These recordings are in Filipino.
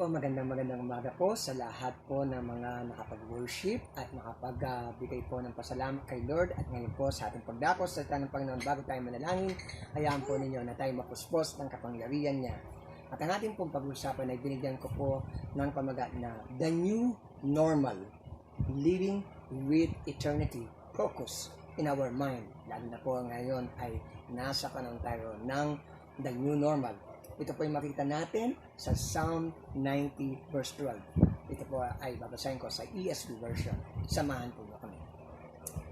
po, magandang umaga po sa lahat po ng mga nakapag-worship at nakapagbigay po ng pasalamat kay Lord. At ngayon po sa ating pagdapos sa salita ng Panginoon, bago tayo manalangin, hayaan po ninyo na tayo mapuspos ng kapangyarihan niya. At ang ating pong pag-usapan ay binigyan ko po ng pamagat na The New Normal, Living with Eternity, Focus in Our Mind. Lalo na po ngayon ay nasa panahon tayo ng The New Normal. Ito po ay makita natin sa Psalm 90 verse 12. Ito po ay babasahin ko sa ESV version. Samahan po kami.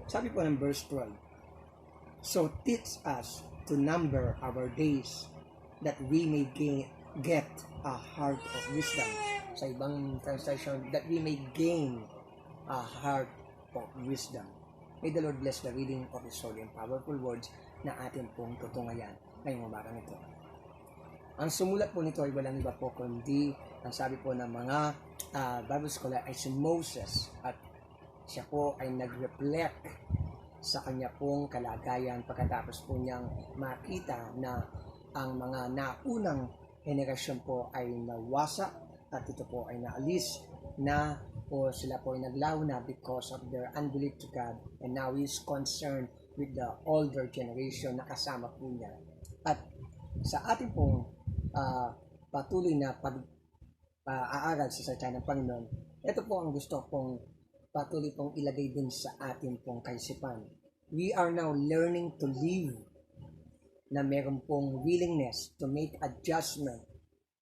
Sabi po ng verse 12, "So teach us to number our days that we may get a heart of wisdom." Sa ibang translation, that we may gain a heart of wisdom. May the Lord bless the reading of His holy and powerful words na atin pong tutungayan ngayong umagang ito. Ang sumulat po nito ay walang iba po kundi ang sabi po ng mga Bible scholar ay si Moses, at siya po ay nag-reflect sa kanya pong kalagayan pagkatapos po niyang makita na ang mga naunang henerasyon po ay nawasa at ito po ay naalis na o sila po ay naglaho na because of their unbelief to God, and now he is concerned with the older generation na kasama po niya. At sa ating pong patuloy na pag-aaral sa salita ng Panginoon, ito po ang gusto kong patuloy pong ilagay din sa ating pong kaisipan. We are now learning to live na meron pong willingness to make adjustment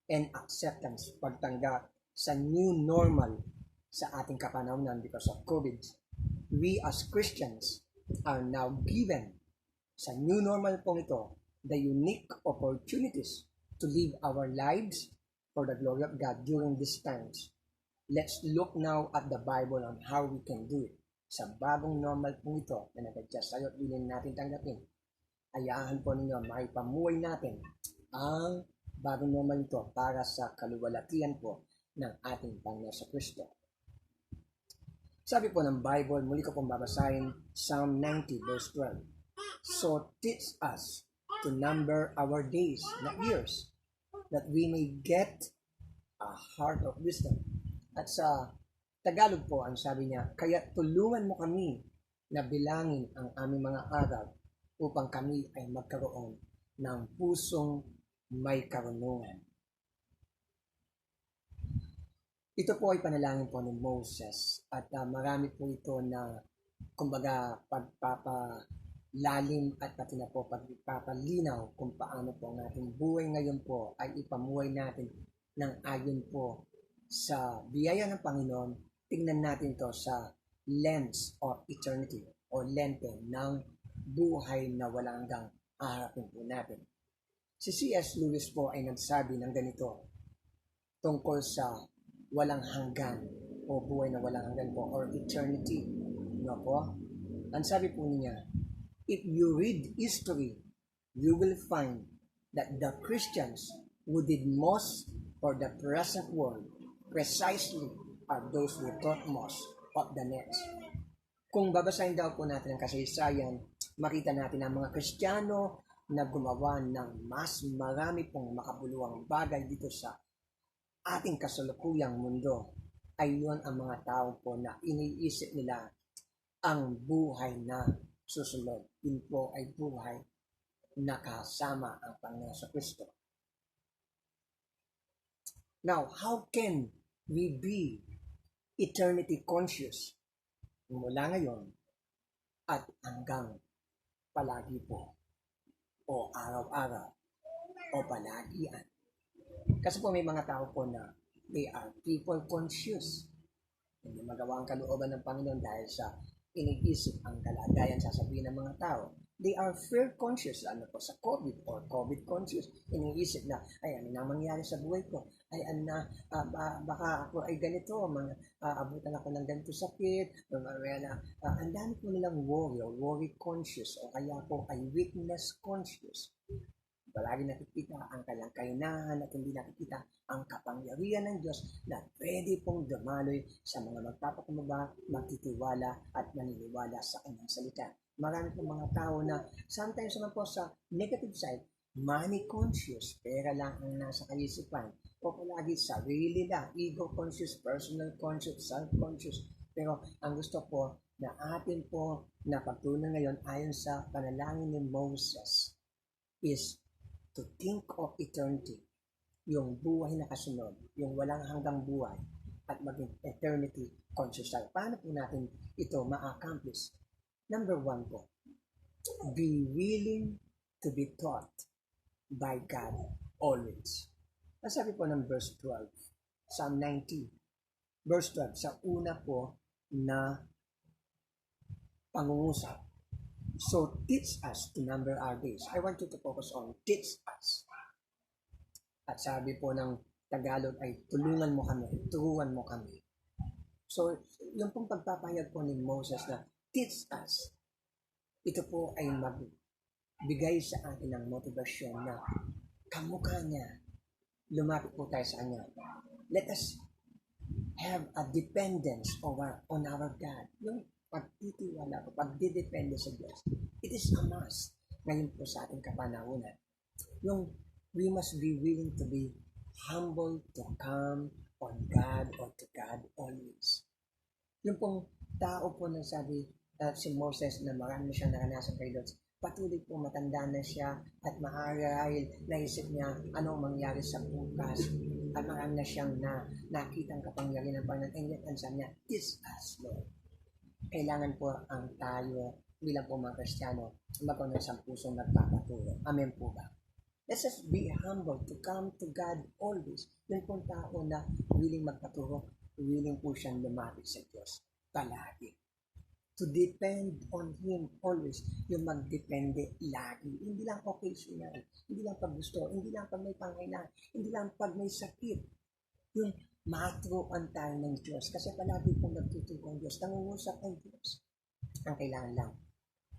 and acceptance pagtanggap sa new normal sa ating kapanahonan because of COVID. We as Christians are now given sa new normal pong ito the unique opportunities to live our lives for the glory of God during these times. Let's look now at the Bible on how we can do it. Sa bagong normal po ito na nag-adjust tayo at willing natin tanggapin, ayahan po ninyo maipamuhay natin ang bagong normal ito para sa kaluwalhatian po ng ating Panginoon sa Kristo. Sabi po ng Bible, muli ko pong babasahin, Psalm 90 verse 12. "So teach us to number our days," na years, "that we may get a heart of wisdom." At sa Tagalog po, ang sabi niya, "Kaya tulungan mo kami na bilangin ang aming mga araw upang kami ay magkaroon ng pusong may karunungan." Ito po ay panalangin po ni Moses at marami po ito na kumbaga pagpapalalim at pati na po pagpapalinaw kung paano po ang ating buhay ngayon po ay ipamuhay natin ng ayon po sa biyaya ng Panginoon. Tingnan natin to sa lens of eternity o lente ng buhay na walang hanggang haharapin po natin. Si C.S. Lewis po ay nagsabi ng ganito tungkol sa walang hanggan o buhay na walang hanggan po or eternity. No po? Ang sabi po niya, if you read history, you will find that the Christians who did most for the present world precisely are those who thought most of the next. Kung babasahin daw po natin ang kasaysayan, makita natin ang mga Kristiyano na gumawa ng mas marami pong makabuluhang bagay dito sa ating kasalukuyang mundo. Ay yun ang mga tao po na iniisip nila ang buhay na susunod. Yun po ay buhay na kasama ang Panginoon sa Kristo. Now, how can we be eternity conscious mula ngayon at hanggang palagi po o araw-araw o palagian? Kasi po may mga tao po na they are people conscious. Hindi magawa ang kalooban ng Panginoon dahil sa iniisip ang kalagayan sasabihin ng mga tao. They are fear conscious, ano po, sa COVID or COVID conscious. Iniisip na, ay ano na mangyari sa buhay ko? Ay ano na, baka ako ay ganito, abutan ako ng ganito sakit, ang dami po nilang worry conscious, o kaya po ay weakness conscious. Palagi nakikita ang kanyang kainahan at hindi nakikita ang kapangyarihan ng Diyos na pwede pong dumaloy sa mga magpapakumbaba, magtitiwala at maniniwala sa kanyang salita. Marami pong mga tao na sometimes naman po sa negative side, money conscious, pera lang ang nasa kaisipan. o palagi sarili lang, ego conscious, personal conscious, self-conscious. Pero ang gusto po na atin po na pagtunan ngayon ayon sa panalangin ni Moses is to think of eternity, yung buhay na kasunod, yung walang hanggang buhay, at maging eternity conscious tayo. Paano po natin ito ma-accomplish? Number 1 po, be willing to be taught by God always. Nasabi po ng verse 12, Psalm 90, verse 12, sa una po na pangungusap. So, teach us to number our days. I want you to focus on teach us. At sabi po ng Tagalog ay tulungan mo kami, turuan mo kami. So, yung pong pagpapahayag po ni Moses na teach us, ito po ay magbigay sa atin ng motivasyon na kamukha niya, lumapit po tayo sa Kanya. Let us have a dependence on our God. Yung pagtitiwala po, pagdidepende sa Diyos. It is a must ngayon po sa ating kapanahunan. Yung we must be willing to be humble to come on God or to God always. Yung pong tao po na sabi si Moses na marami siyang naranasan kay Lord, patuloy po matanda na siya at maaari naisip niya anong mangyari sa bukas at marami na siyang nakitang kapangyarihan ng Panginoon. And yet, ang sabi niya, teach us, Lord. Kailangan po ang tayo bilang po mga Kristiyano magkaroon ng pusong nagpapaturo. Amen po ba? Let us be humble to come to God always. Yung pong tao na willing magpaturo, willing po siyang lumapit sa Diyos palagi. To depend on Him always. Yung magdepende lagi. Hindi lang occasional. Hindi lang pag gusto. Hindi lang pag may pangailangan. Hindi lang pag may sakit. Yung maturuan tayo ng Diyos. Kasi palagi pong nagtuturo ang Diyos. Nangungusap ang Diyos. Ang kailangan lang,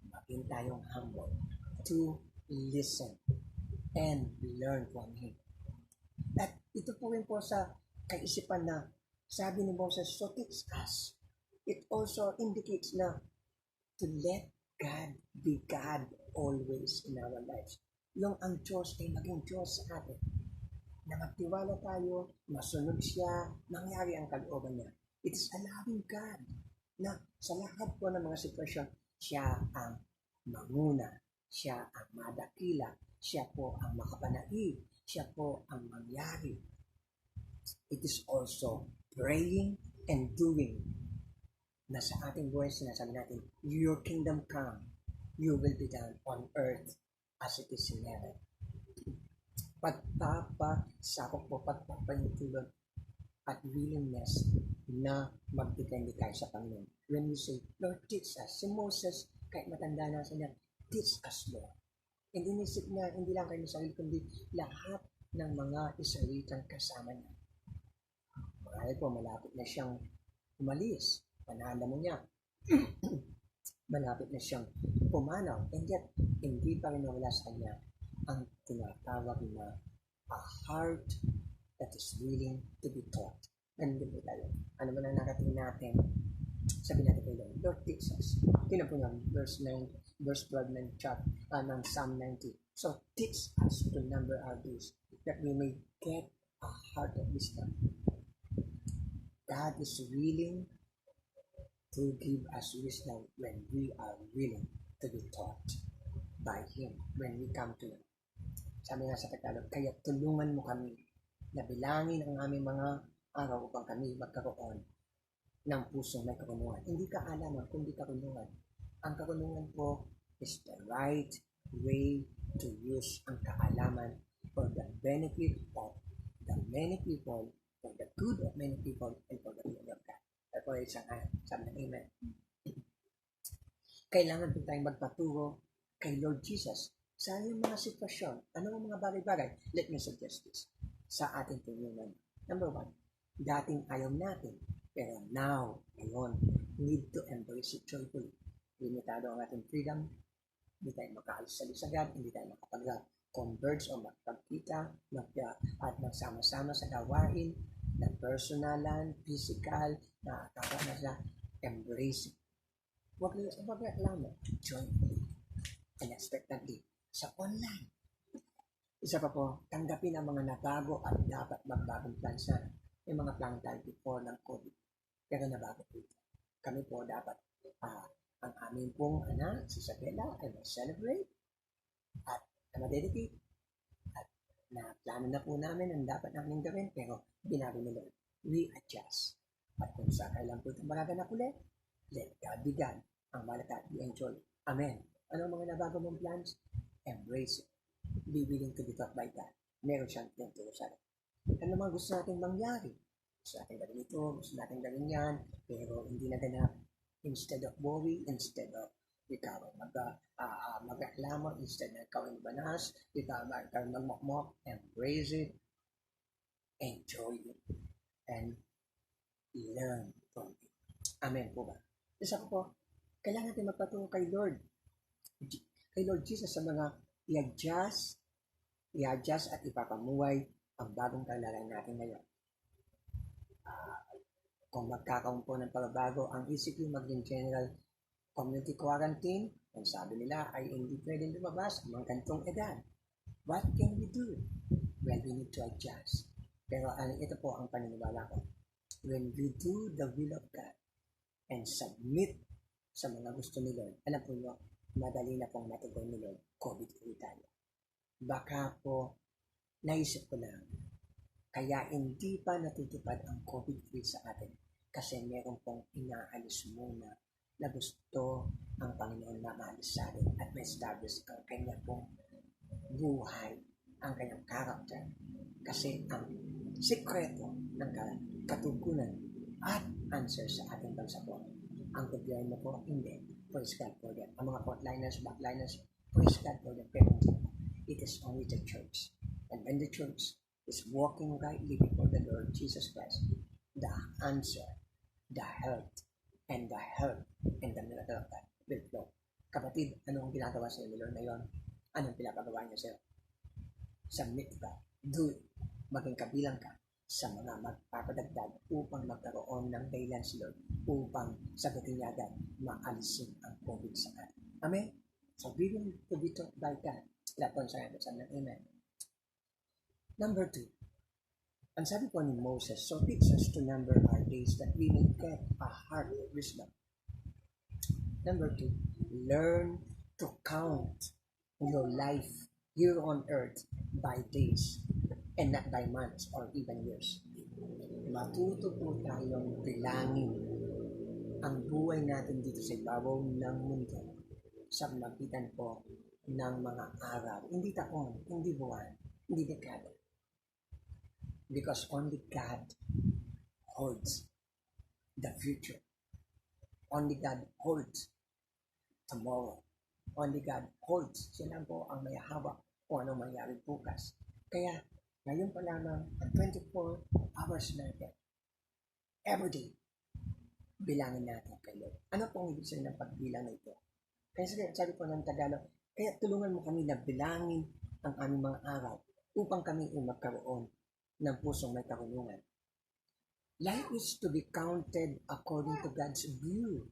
maging tayong humble to listen and learn from Him. At ito po rin po sa kaisipan na sabi ni Moses, so teach us. It also indicates na to let God be God always in our lives. Yung ang Diyos ay maging Diyos sa atin. Na magtiwala tayo, masunod siya, mangyari ang kalooban niya. It is a loving God na sa lahat po ng mga sitwasyon, siya ang manguna, siya ang madakila, siya po ang makapanaig, siya po ang mangyari. It is also praying and doing na sa ating buhay sinasabi natin, your kingdom come, you will be done on earth as it is in heaven. Pagpapasakop po, pagpapahintulot at willingness na magdepende tayo sa Panginoon. When we say, Lord, teach us. Si Moses, kahit matanda na sa niya, teach us, Lord. Hindi nisip niya, hindi lang kayo sa sarili, kundi lahat ng mga Israelitang kasama niya. Marami po, malapit na siyang umalis. Panahanda mo niya. Malapit na siyang pumanaw. And yet, hindi pa rin nawala sa kanya ang tinatawag na a heart that is willing to be taught. Nandun po tayo. Ano man ang nakatingin natin, sabi natin kay Lord, Lord, teach us. Tingnan po nga, verse 9, verse 12 ng Psalm 90. So, teach us to number our days, that we may get a heart of wisdom. God is willing to give us wisdom when we are willing to be taught by Him, when we come to Him. Sabi nga sa Tagalog, kaya tulungan mo kami na bilangin ang aming mga araw upang kami magkaroon ng pusong may karunungan. Hindi kaalaman, kundi karunungan. Ang karunungan po is the right way to use ang kaalaman for the benefit of the many people, for the good of many people, and for the glory of God. At po isang sabi ng Amen. Kailangan po tayong magpaturo kay Lord Jesus sa yung mga sitwasyon. Ano ang mga bagay-bagay? Let me suggest this sa ating tulungan. Number 1, dating ayaw natin, pero now, ngayon, need to embrace it joyfully. Limitado ang ating freedom, hindi tayo makaalis sa lisagad, hindi tayo makapag-converge o makapagkita, at magsama-sama sa gawain na personalan, physical, na tawag na sa embrace it. Huwag reklamo, joyfully, unexpectedly, sa online. Isa pa po, tanggapin ang mga nabago at dapat magbagong plans na. May mga plan tayo before ng COVID. Pero nabago po ito. Kami po dapat, ang aming pong anak, si Isabella, ay mag-celebrate at ma-dedicate. At na plano na po namin ang dapat namin gawin, pero binago ni Lord. We adjust. At kung sa kailan po itong magaganap ulit, let God be God. Ang malakat, we enjoy. Amen. Ano ang mga nabago mong plans? Embrace it. Be willing to be taught by God. Meron siyang tinuturo sa atin. Ano mga gusto natin mangyari? Gusto natin gawin ito, gusto natin gawin yan, pero hindi naganap. Instead of worry, instead of ikaw magreklamo, instead na ikaw yung banas, ikaw magmokmok, embrace it, enjoy it, and learn from it. Amen po ba? Isa ko po, kailangan natin magpatungo kay Lord Jesus sa mga i-adjust at ipapamuhay ang bagong kalagayan natin ngayon. Kung magkakaroon po ng pagbabago ang ECQ maging general community quarantine, ang sabi nila ay hindi pwedeng lumabas ang mga gantong edad. What can we do? Well, we need to adjust. Pero ito po ang paniniwala ko. When we do the will of God and submit sa mga gusto ni Lord, alam po nyo, madali na pong matugon ni Lord, COVID-free tayo. Baka po, naisip ko lang, kaya hindi pa natutupad ang COVID-free sa atin kasi meron pong inaalis muna na gusto ang Panginoon na maalis sa atin at ma-establish ang kanyang pong buhay, ang kanyang character. Kasi ang sikreto ng katugunan at answer sa ating bansa po, ang gobyerno po, hindi. Praise God for them. Ang mga frontliners, backliners, praise God for them. Pero it is only the church. And when the church is walking rightly before the Lord Jesus Christ, the answer, the help, and the miracle of God will flow. Kapatid, anong ginagawa sa iyo Lord ngayon? Anong pinapagawa niya sa iyo? Submit ka, do it, maging kabilang ka sa mga magpapadagdag upang magkaroon ng dahilan si Lord upang sagutin niya agad, maalisin ang COVID sa atin. Amen? So, we will to be taught by God. Lapon sa atin, sabi ng Amen. Number 2, ang sabi po ni Moses, so teach us to number our days that we may get a heart of wisdom. Number 2, learn to count your life here on earth by days and not by months or even years. Matuto po tayong bilangin ang buhay natin dito sa ibabaw ng mundo sa magitan po ng mga araw. Hindi taon, hindi buwan, hindi dekada. Because only God holds the future. Only God holds tomorrow. Only God holds. Siya lang po ang may hawak kung anong mangyari bukas. Kaya, ngayon pa lamang, ang 24 hours natin, every day, bilangin natin kay Lord. Ano pong ibig sabihin ng pagbilang na ito? Kaya sabi po ng Tagalog, kaya tulungan mo kami na bilangin ang aming mga araw upang kami ay magkaroon ng pusong may karunungan. Life is to be counted according to God's view,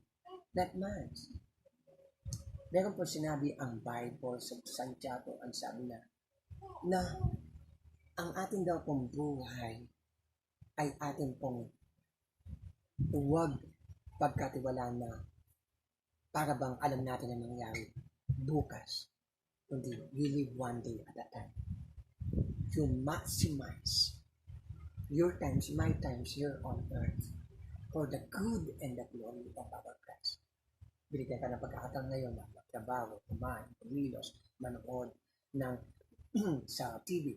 not man's. Meron po sinabi ang Bible sa Santiago, ang sabi na ang ating daw pong buhay ay ating pong huwag pagkatiwalaan na para bang alam natin ang mangyari bukas. Kundi we live one day at a time. You maximize your times, my times here on earth for the good and the glory of our Christ. Binigyan ka ng pagkakataon ngayon na magtrabaho, kumain, kumilos, manood ng sa TV,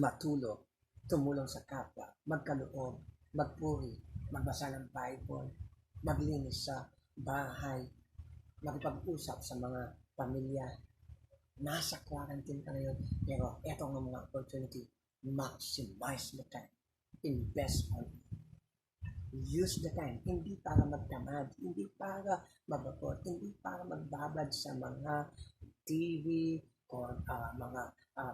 matulog, tumulong sa kapwa, magkaloob, magpuri, magbasa ng Bible, maglinis sa bahay, makipag-usap sa mga pamilya. Nasa quarantine ka ngayon, pero eto ng mga opportunity, maximize the time, invest on it. Use the time, hindi para magtamad, hindi para mabakot, hindi para magbabad sa mga TV o mga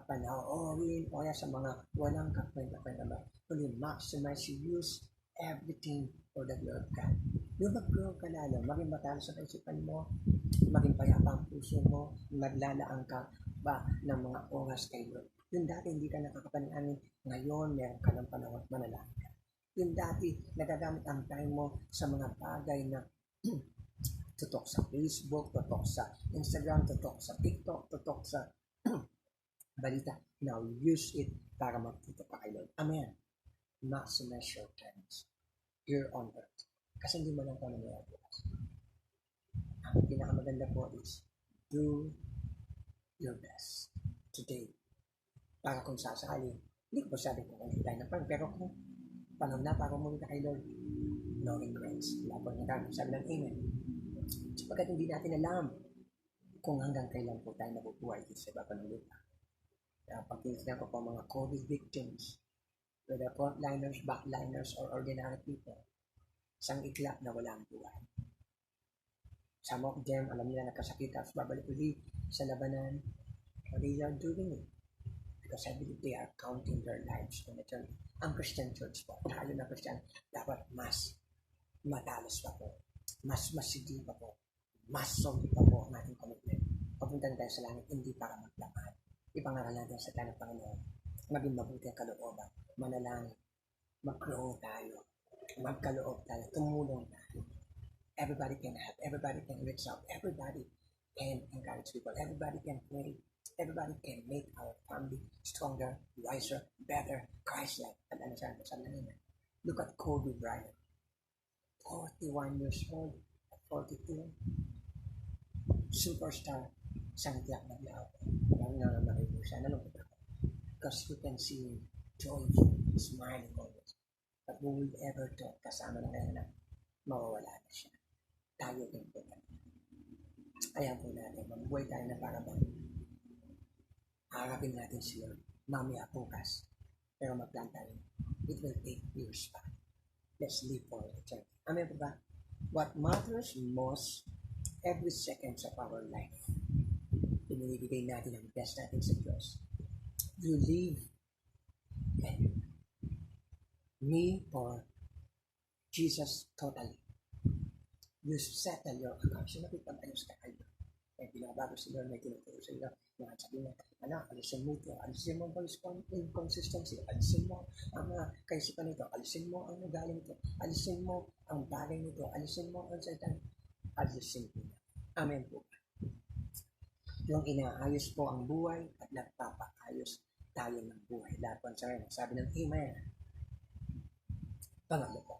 panoorin o sa mga walang kakwenta-kwenta. Kundi maximize, use everything for the glory of God. Yung mag-grow ka lalo, maging matalo sa kaisipan mo, maging payapa ang puso mo, maglalaan ka ba ng mga oras kay Lord. Yung dati hindi ka nakakapanalangin, ngayon meron ka ng panahon at manalangin ka. Yung dati nagagamit ang time mo sa mga bagay na tutok sa Facebook, tutok sa Instagram, tutok sa TikTok, tutok sa balita. Now use it para magtutok ka kay Lord. Amen. Maximize your times here on earth. Kasi hindi mo lang kung ano may bukas. Ang pinakamaganda po is do your best today. Para kung sasali, hindi ko sabi kung ano tayo na pan, pero kung panahon na para umuwi ka kay Lord, no regrets. Wala po na sabi ng Amen. Sapagkat hindi natin alam kung hanggang kailan po tayo nabubuhay dito sa baba ng lupa. Kaya pag tinignan ko po mga COVID victims, whether frontliners, backliners, or ordinary people, isang iklap na wala ang buhay. Some of them, alam nila nagkasakit tapos babalik ulit sa labanan. They are doing it because I believe they are counting their lives on eternity. Ang Christian church po, tayo na Christian, dapat mas matalas pa po, mas masigil pa po, mas solid pa po ang ating commitment. Papunta tayo sa langit, hindi para maglaban. Ipangaral natin sa tayo ng Panginoon, maging mabuti ang kalooban, manalangin, mag-grow tayo, magkaloob tayo, tumulong tayo. Everybody can help, everybody can reach out, everybody can encourage people, everybody can pray, everybody can make our family stronger, wiser, better, Christ-like. At ano siya, look at Kobe Bryant, 41 years old, 42, superstar, isang tiyak na biyaw. Marami na nakikita siya, nalungkot ako. Because you can see him joyful, smiling always. But who will ever talk kasama na ngayon na mawawala na siya. Tayo din po na. Ayan po natin, mabuhay tayo na para bang harapin natin si Lord. Mamaya bukas. Pero mag-plan tayo. It will take years pa. Let's live for eternity. Amen po ba? What matters most every seconds of our life. Pinibigay natin ang best natin sa Diyos. You live and me for Jesus totally. You settle your accounts. Yung nakipag-ayos ka kayo. May binabago si Lord, may tinuturo sa iyo. Mga sabi na, anak, alisin mo ito. Alisin mo ang inconsistency. Alisin mo ang kaisipan nito. Alisin mo ang nagaling nito. Alisin mo ang bagay nito. Alisin mo ang satan. Alisin mo. Amen po. Yung inaayos po ang buhay at nagpapaayos tayo ng buhay. Lahat po ang sabi ng Amen. Pangatlo po,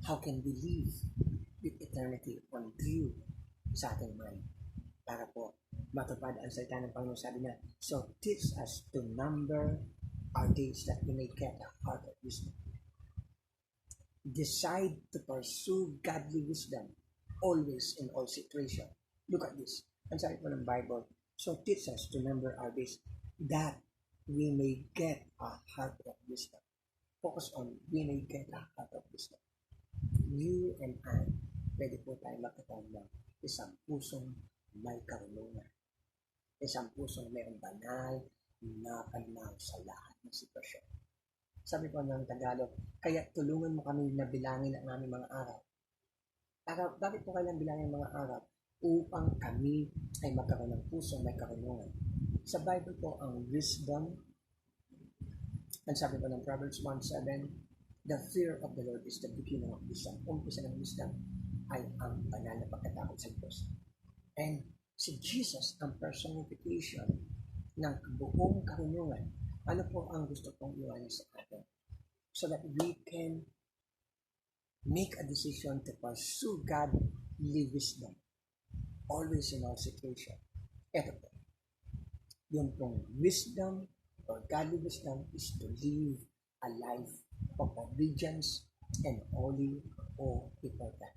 how can we live with eternity on view sa ating mind? Para po matupad ang salita ng Panginoon, sabi niya, so teach us to number our days that we may get a heart of wisdom. Decide to pursue godly wisdom always in all situations. Look at this. Ang sabi po ng Bible, so teach us to number our days that we may get a heart of wisdom. Focus on we may get a heart of wisdom. You and I, pwede po tayo magkataon ng isang pusong may karunungan. Isang pusong mayroong banal na pananaw sa lahat ng sitwasyon. Sabi po ng Tagalog, kaya tulungan mo kami na bilangin ang aming mga araw. Bakit po kailang bilangin ang mga araw? Upang kami ay magkaroon ng pusong may karunungan. Sa Bible po, ang wisdom, ang sabi po ng Proverbs 1:7, the fear of the Lord is the beginning of wisdom. Umpisa ng wisdom ay ang banal na pagkatakot sa Diyos. And si Jesus ang personification ng buong karunungan. Ano po ang gusto kong iwanan sa atin? So that we can make a decision to pursue godly wisdom. Always in all situation. Ito po. Yung pong wisdom or godly wisdom is to live a life of obedience and holy o important.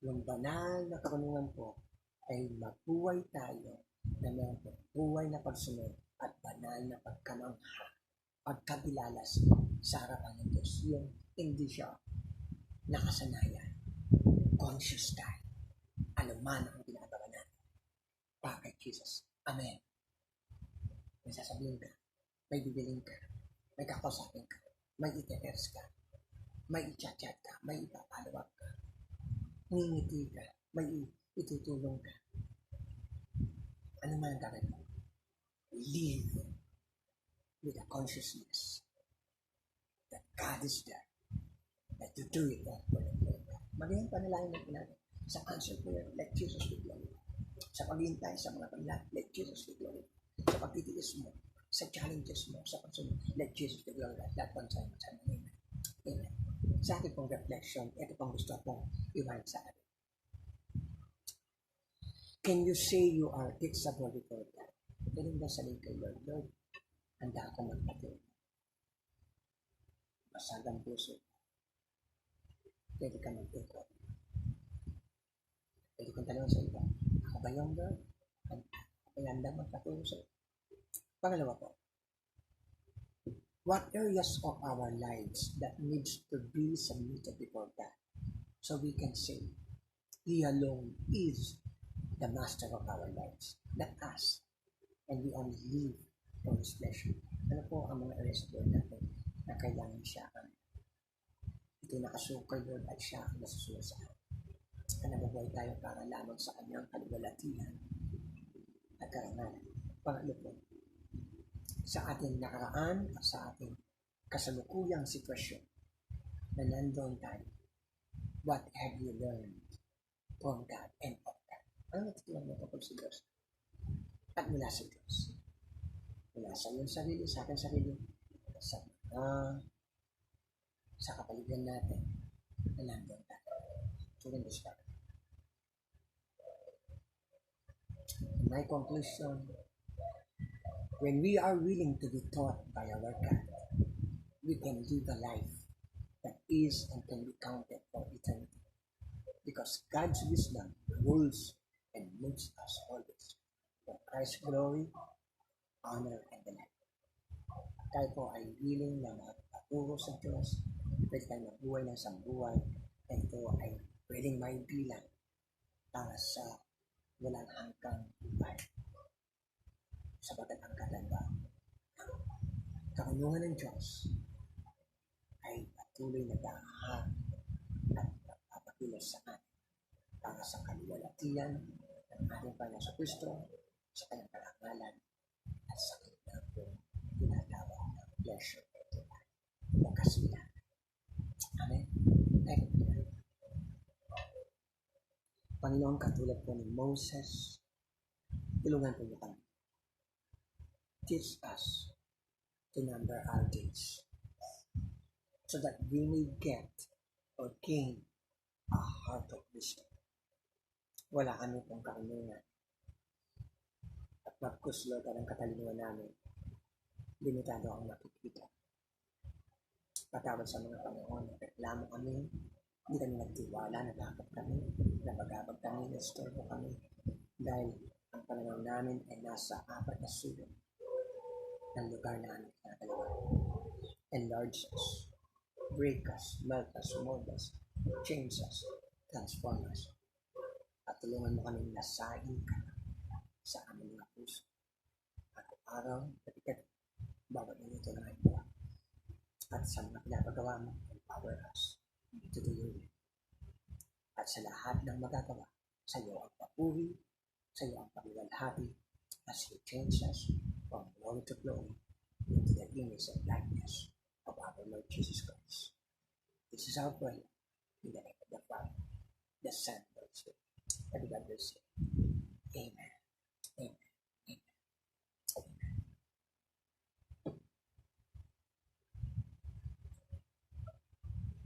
Yung banal na karunungan po ay mabuhay tayo na mayroon po buhay na pagsunod at banal na pagkamangha, pagkabilalas sa harapan ng Diyos. Yung hindi siya nakasanayan, conscious tayo. Ano man ang ginagawa natin. Para kay Jesus. Amen. May sasabihin ka, may bibiling ka, may kakausapin ka, may ite-text ka, may i-chat-chat ka, may ipapalawag ka, ngingiti ka, may itutulong ka. Ano man ang gagawin mo? live with a consciousness that God is there, that to do it all for the glory of God. Maging panalangin natin sa answer prayer, let Jesus be glorified. Sa paghihintay sa mga panalangin, let Jesus be glorified. Sa pagtitiis mo, sa challenges mo, sa pagsunod, let Jesus be glorified. That one time. Amen. Amen. Sa ating pong reflection, ito pong gusto kong iwan sa atin. Can you say you are fixable before God? Ganun ba sabihin kay Lord? Lord, handa ako magpatuloy. Masagang puso. Pwede ka mag-ikot. Pwede kong tanong sa iba, ako ba yung Lord? Ako ba handa magpatuloy sa iyo? Pangalawa po, what areas of our lives that needs to be submitted before God so we can say, He alone is the master of our lives, not us, and we only live for His pleasure. Ano po ang mga areas of natin na kailangan siya ang ito nakasukay Lord at siya ang nasusunod sa atin. Na nabubuhay tayo para lamang sa kanyang kaluwalhatian at karangalan. Pangatlo po, sa ating nakaraan at sa ating kasalukuyang sitwasyon na nandoon tayo, what have you learned from God and of God? Ano natutunan mo tungkol sa Diyos? At mula sa Diyos. Mula sa iyong sarili, sa ating sarili, sa kapaligiran natin na nandoon tayo. Tuloy mo siya. In my conclusion, when we are willing to be taught by our God, we can live a life that is and can be counted for eternity. Because God's wisdom rules and moves us always for Christ's glory, honor, and delight. Tayo po ay willing na magpaturo sa Diyos, pwede tayo magbuhay ng isang buhay, at ito ay pwedeng may bilang para sa walang hanggang buhay. Sabagat ang katandaan, kaunungan ng Diyos ay patuloy na dahahag at nagpapakilos sa atin para sa kaluwalhatian ng ating Panginoon sa Kristo, sa kanyang karangalan, at sa kanyang tinatawag na pleasure o kasiyahan. Amen? Thank you. Panginoon, katulad po ni Moses, tulungan po niyo kami. Teach us to number our days so that we may get or gain a heart of wisdom. Wala kami pong kaunungan. At magkuslot ang katalinuhan namin. Limitado ang nakikita. Patawad sa mga Panginoon, reklamo kami, hindi kami nagtiwala, natakot kami, nabagabag kami, nastorbo kami. Dahil ang Panginoon namin ay nasa apat na sulok ng lugar namin na dalawa. Enlarge us, break us, melt us, mold us, change us, transform us. At tulungan mo kaming nasahin ka sa aming mga puso. Araw-araw, patikat, bawat minuto ng buwan. At sa mga pinapagawa mo, empower us to do your will. At sa lahat ng magagawa, sa iyo ang papuri, sa iyo ang pagluwalhati, as you change us from glory to glory into the image and likeness of our Lord Jesus Christ. This is our prayer in the name of the Father, the Son, and the Holy Spirit. Everybody will say, Amen.